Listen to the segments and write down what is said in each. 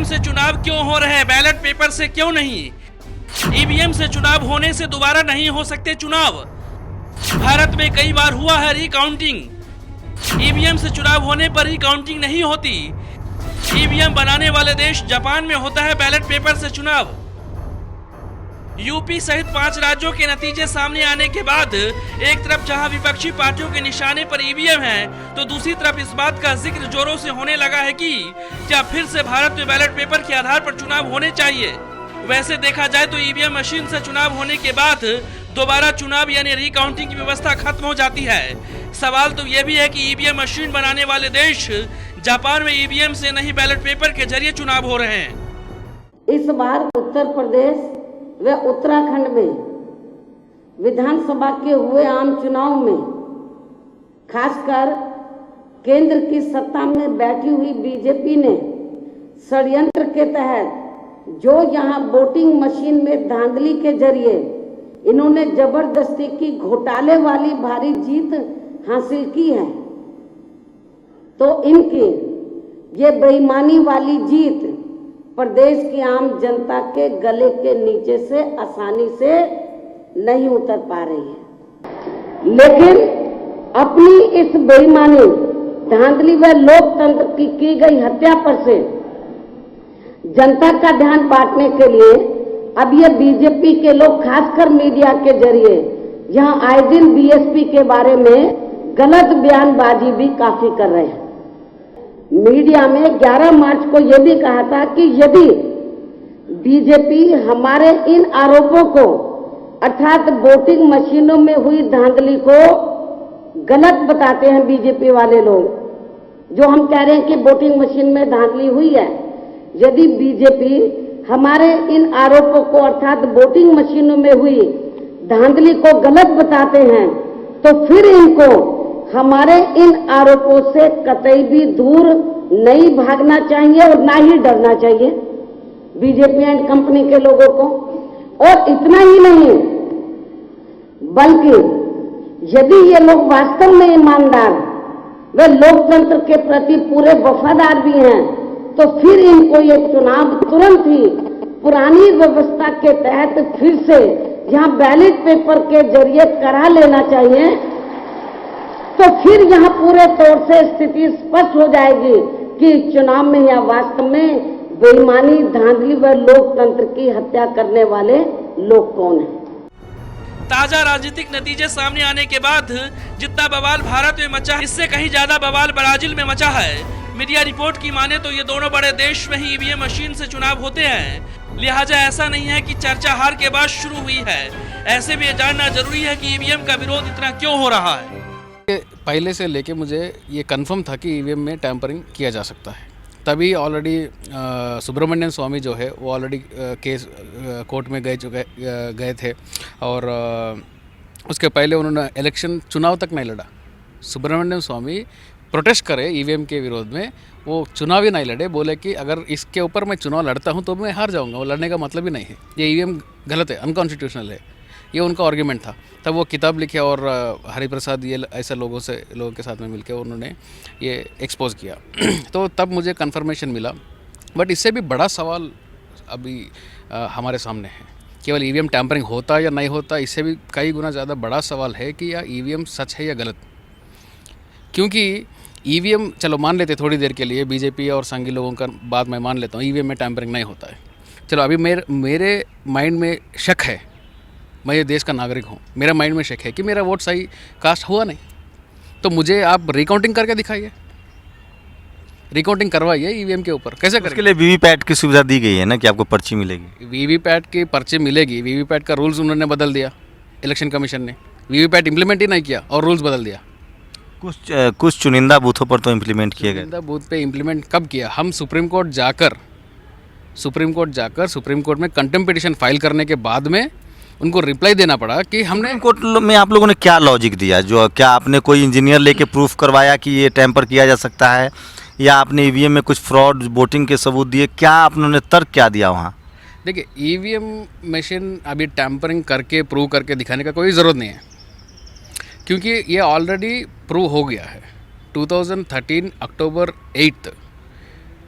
से चुनाव क्यों हो रहे हैं, बैलेट पेपर से क्यों नहीं? ईवीएम से चुनाव होने से दोबारा नहीं हो सकते चुनाव। भारत में कई बार हुआ है रिकाउंटिंग। ईवीएम से चुनाव होने पर रिकाउंटिंग नहीं होती। ईवीएम बनाने वाले देश जापान में होता है बैलेट पेपर से चुनाव। यूपी सहित 5 राज्यों के नतीजे सामने आने के बाद एक तरफ जहां विपक्षी पार्टियों के निशाने पर ईवीएम है, तो दूसरी तरफ इस बात का जिक्र जोरों से होने लगा है कि क्या फिर से भारत में बैलेट पेपर के आधार पर चुनाव होने चाहिए। वैसे देखा जाए तो ईवीएम मशीन से चुनाव होने के बाद दोबारा चुनाव यानी रिकाउंटिंग की व्यवस्था खत्म हो जाती है। सवाल तो यह भी है कि ईवीएम मशीन बनाने वाले देश जापान में ईवीएम से नहीं बैलेट पेपर के जरिए चुनाव हो रहे हैं। इस बार उत्तर प्रदेश व उत्तराखंड में विधानसभा के हुए आम चुनाव में खासकर केंद्र की सत्ता में बैठी हुई बीजेपी ने षड्यंत्र के तहत जो यहां वोटिंग मशीन में धांधली के जरिए इन्होंने जबरदस्ती की घोटाले वाली भारी जीत हासिल की है, तो इनकी ये बेईमानी वाली जीत प्रदेश की आम जनता के गले के नीचे से आसानी से नहीं उतर पा रही है। लेकिन अपनी इस बेईमानी, धांधली व लोकतंत्र की गई हत्या पर से जनता का ध्यान बांटने के लिए अब ये बीजेपी के लोग खासकर मीडिया के जरिए यहाँ आए दिन बीएसपी के बारे में गलत बयानबाजी भी काफी कर रहे हैं। मीडिया में 11 मार्च को यह भी कहा था कि यदि बीजेपी हमारे इन आरोपों को अर्थात वोटिंग मशीनों में हुई धांधली को गलत बताते हैं बीजेपी वाले लोग, जो हम कह रहे हैं कि वोटिंग मशीन में धांधली हुई है, यदि बीजेपी हमारे इन आरोपों को अर्थात वोटिंग मशीनों में हुई धांधली को गलत बताते हैं, तो फिर इनको हमारे इन आरोपों से कतई भी दूर नहीं भागना चाहिए और ना ही डरना चाहिए बीजेपी एंड कंपनी के लोगों को। और इतना ही नहीं, बल्कि यदि ये लोग वास्तव में ईमानदार व लोकतंत्र के प्रति पूरे वफादार भी हैं, तो फिर इनको ये चुनाव तुरंत ही पुरानी व्यवस्था के तहत फिर से यहाँ बैलेट पेपर के जरिए करा लेना चाहिए। तो फिर यहाँ पूरे तौर से स्थिति स्पष्ट हो जाएगी कि चुनाव में या वास्तव में बेईमानी, धांधली व लोकतंत्र की हत्या करने वाले लोग कौन हैं। ताजा राजनीतिक नतीजे सामने आने के बाद जितना बवाल भारत में मचा, इससे कहीं ज्यादा बवाल ब्राजील में मचा है। मीडिया रिपोर्ट की माने तो ये दोनों बड़े देश में ही ईवीएम मशीन से चुनाव होते हैं, लिहाजा ऐसा नहीं है कि चर्चा हार के बाद शुरू हुई है। ऐसे में ये जानना जरूरी है कि ईवीएम का विरोध इतना क्यों हो रहा है। पहले से लेके मुझे ये कंफर्म था कि ईवीएम में टैंपरिंग किया जा सकता है। तभी ऑलरेडी सुब्रमण्यम स्वामी जो है वो ऑलरेडी केस कोर्ट में गए थे और उसके पहले उन्होंने इलेक्शन चुनाव तक नहीं लड़ा। सुब्रमण्यम स्वामी प्रोटेस्ट करे ईवीएम के विरोध में, वो चुनाव ही नहीं लड़े। बोले कि अगर इसके ऊपर मैं चुनाव लड़ता हूँ तो मैं हार जाऊँगा, वो लड़ने का मतलब ही नहीं है, ये ईवीएम गलत है, अनकॉन्स्टिट्यूशनल है, ये उनका आर्ग्यूमेंट था। तब वो किताब लिखे और हरिप्रसाद ये ऐसे लोगों के साथ में मिलकर उन्होंने ये एक्सपोज किया तो तब मुझे कंफर्मेशन मिला। बट इससे भी बड़ा सवाल अभी हमारे सामने है, केवल ईवीएम टैंपरिंग होता या नहीं होता, इससे भी कई गुना ज़्यादा बड़ा सवाल है कि या ईवीएम सच है या गलत। क्योंकि ईवीएम चलो मान लेते थोड़ी देर के लिए, बीजेपी और संघी लोगों का बात मैं मान लेता हूँ, ईवीएम में टैंपरिंग नहीं होता है। चलो अभी मेरे माइंड में शक है, मैं ये देश का नागरिक हूँ, मेरा माइंड में शक है कि मेरा वोट सही कास्ट हुआ नहीं, तो मुझे आप रिकाउंटिंग करके दिखाइए, रिकाउंटिंग करवाइए ईवीएम के ऊपर। कैसे करें? उसके लिए वीवीपैट की सुविधा दी गई है ना कि आपको पर्ची मिलेगी। वीवीपैट की पर्ची मिलेगी, वीवीपैट का रूल्स उन्होंने बदल दिया, इलेक्शन कमीशन ने वीवीपैट इम्प्लीमेंट ही नहीं किया और रूल्स बदल दिया। कुछ चुनिंदा बूथों पर तो इम्प्लीमेंट किए गए। चुनिंदा बूथ पे इम्प्लीमेंट कब किया? हम सुप्रीम कोर्ट जाकर सुप्रीम कोर्ट में कंटेम्प्ट पिटीशन फाइल करने के बाद में उनको रिप्लाई देना पड़ा कि हमने कोर्ट में आप लोगों ने क्या लॉजिक दिया? जो क्या आपने कोई इंजीनियर लेके प्रूफ करवाया कि ये टैंपर किया जा सकता है, या आपने ईवीएम में कुछ फ्रॉड वोटिंग के सबूत दिए? क्या आपने तर्क क्या दिया वहाँ? देखिए, ईवीएम मशीन अभी टैंपरिंग करके प्रूव करके दिखाने का कोई ज़रूरत नहीं है, क्योंकि ये ऑलरेडी प्रूव हो गया है। 2013 अक्टूबर 8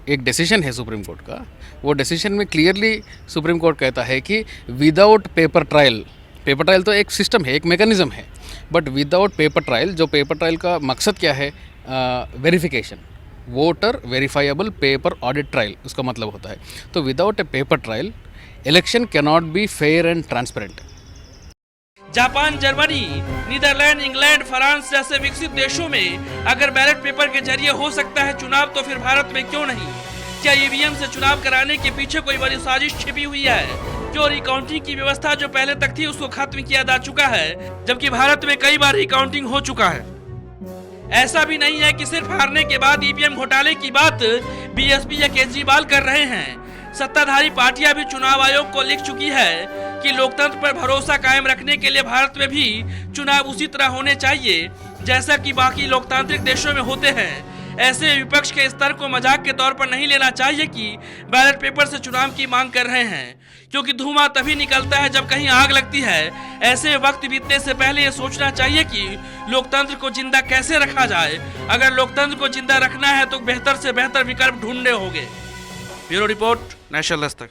एक डिसीजन है सुप्रीम कोर्ट का, वो डिसीजन में क्लियरली सुप्रीम कोर्ट कहता है कि विदाउट पेपर ट्रायल तो एक सिस्टम है, एक मैकेनिज्म है, बट विदाउट पेपर ट्रायल, जो पेपर ट्रायल का मकसद क्या है, verification, voter verifiable paper audit trial उसका मतलब होता है। तो without a paper trial election can not be fair and transparent. Japan, Germany, Netherland, England, France जैसे विकसित देशों में अगर बैलेट पेपर के जरिए हो सकता है चुनाव, तो फिर भारत में क्यों नहीं? क्या ईवीएम से चुनाव कराने के पीछे कोई बड़ी साजिश छिपी हुई है? जो रिकाउंटिंग की व्यवस्था जो पहले तक थी उसको खत्म किया जा चुका है, जबकि भारत में कई बार रिकाउंटिंग हो चुका है। ऐसा भी नहीं है कि सिर्फ हारने के बाद ईवीएम घोटाले की बात बीएसपी या केजरीवाल कर रहे हैं। सत्ताधारी पार्टियां भी चुनाव आयोग को लिख चुकी है कि लोकतंत्र पर भरोसा कायम रखने के लिए भारत में भी चुनाव उसी तरह होने चाहिए जैसा कि बाकी लोकतांत्रिक देशों में होते हैं। ऐसे विपक्ष के स्तर को मजाक के तौर पर नहीं लेना चाहिए कि बैलेट पेपर से चुनाव की मांग कर रहे हैं, क्योंकि धुआं तभी निकलता है जब कहीं आग लगती है। ऐसे वक्त बीतने से पहले ये सोचना चाहिए कि लोकतंत्र को जिंदा कैसे रखा जाए। अगर लोकतंत्र को जिंदा रखना है तो बेहतर से बेहतर विकल्प ढूंढने होंगे। Bureau report, national Dastak.